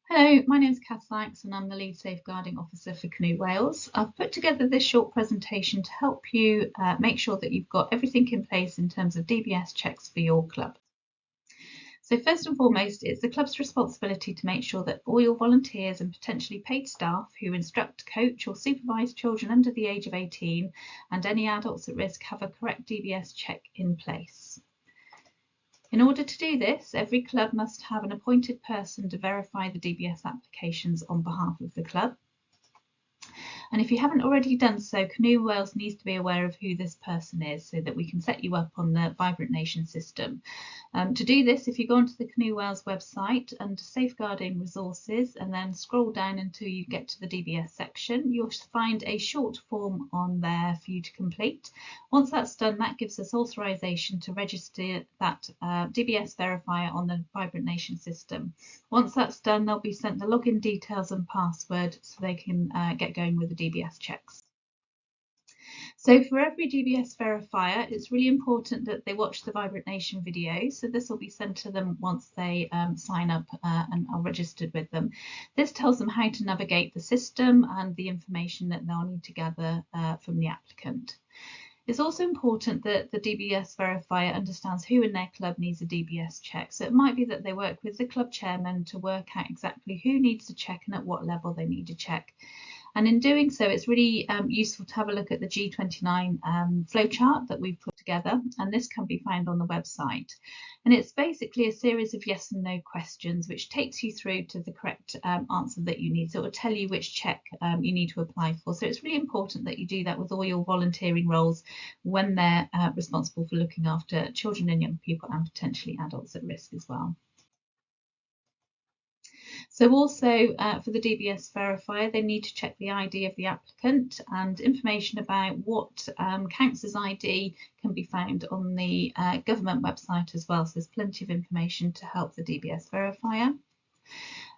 Hello, my name is Cath Sykes and I'm the Lead Safeguarding Officer for Canoe Wales. I've put together this short presentation to help you make sure that you've got everything in place in terms of DBS checks for your club. So first and foremost, it's the club's responsibility to make sure that all your volunteers and potentially paid staff who instruct, coach or supervise children under the age of 18 and any adults at risk have a correct DBS check in place. In order to do this, every club must have an appointed person to verify the DBS applications on behalf of the club. And if you haven't already done so, Canoe Wales needs to be aware of who this person is so that we can set you up on the Vibrant Nation system. To do this, if you go onto the Canoe Wales website under Safeguarding Resources and then scroll down until you get to the DBS section, you'll find a short form on there for you to complete. Once that's done, that gives us authorization to register that DBS verifier on the Vibrant Nation system. Once that's done, they'll be sent the login details and password so they can get going with the DBS checks. So for every DBS verifier, it's really important that they watch the Vibrant Nation video. So this will be sent to them once they sign up and are registered with them. This tells them how to navigate the system and the information that they'll need to gather from the applicant. It's also important that the DBS verifier understands who in their club needs a DBS check. So it might be that they work with the club chairman to work out exactly who needs a check and at what level they need a check. And in doing so, it's really useful to have a look at the G29 flowchart that we've put together, and this can be found on the website. And it's basically a series of yes and no questions which takes you through to the correct answer that you need. So it will tell you which check you need to apply for. So it's really important that you do that with all your volunteering roles when they're responsible for looking after children and young people and potentially adults at risk as well. So also for the DBS verifier, they need to check the ID of the applicant, and information about what counts as ID can be found on the government website as well. So there's plenty of information to help the DBS verifier.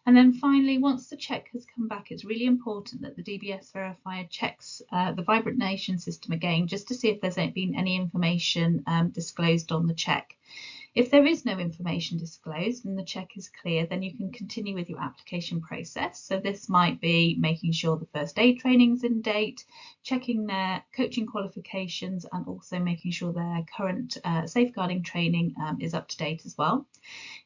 And then finally, once the check has come back, it's really important that the DBS verifier checks the Vibrant Nation system again, just to see if there's been any information disclosed on the check. If there is no information disclosed and the check is clear, then you can continue with your application process. So this might be making sure the first aid training is in date, checking their coaching qualifications, and also making sure their current safeguarding training is up to date as well.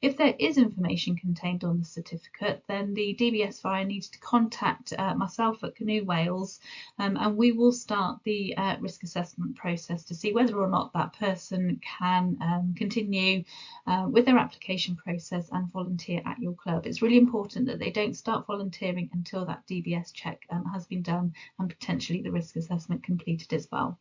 If there is information contained on the certificate, then the DBS verifier needs to contact myself at Canoe Wales, and we will start the risk assessment process to see whether or not that person can continue with their application process and volunteer at your club. It's really important that they don't start volunteering until that DBS check has been done and potentially the risk assessment completed as well.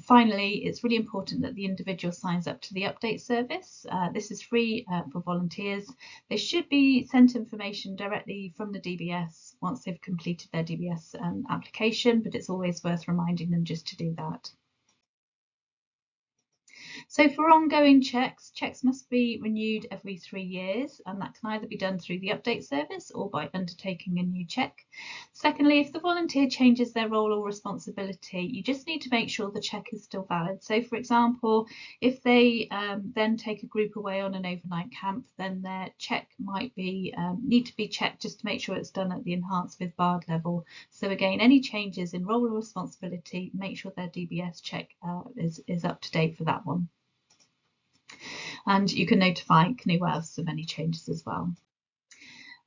Finally, it's really important that the individual signs up to the update service. This is free for volunteers. They should be sent information directly from the DBS once they've completed their DBS application, but it's always worth reminding them just to do that. So for ongoing checks must be renewed every 3 years, and that can either be done through the update service or by undertaking a new check. Secondly, if the volunteer changes their role or responsibility, you just need to make sure the check is still valid. So for example, if they then take a group away on an overnight camp, then their check might be need to be checked just to make sure it's done at the enhanced with BARD level. So again, any changes in role or responsibility, make sure their DBS check is up to date for that one. And you can notify Canoe Wales of any changes as well.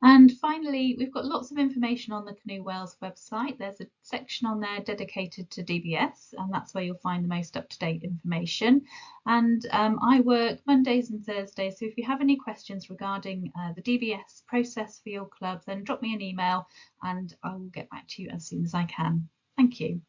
And finally, we've got lots of information on the Canoe Wales website. There's a section on there dedicated to DBS, and that's where you'll find the most up-to-date information. And I work Mondays and Thursdays, so if you have any questions regarding the DBS process for your club, then drop me an email and I will get back to you as soon as I can. Thank you.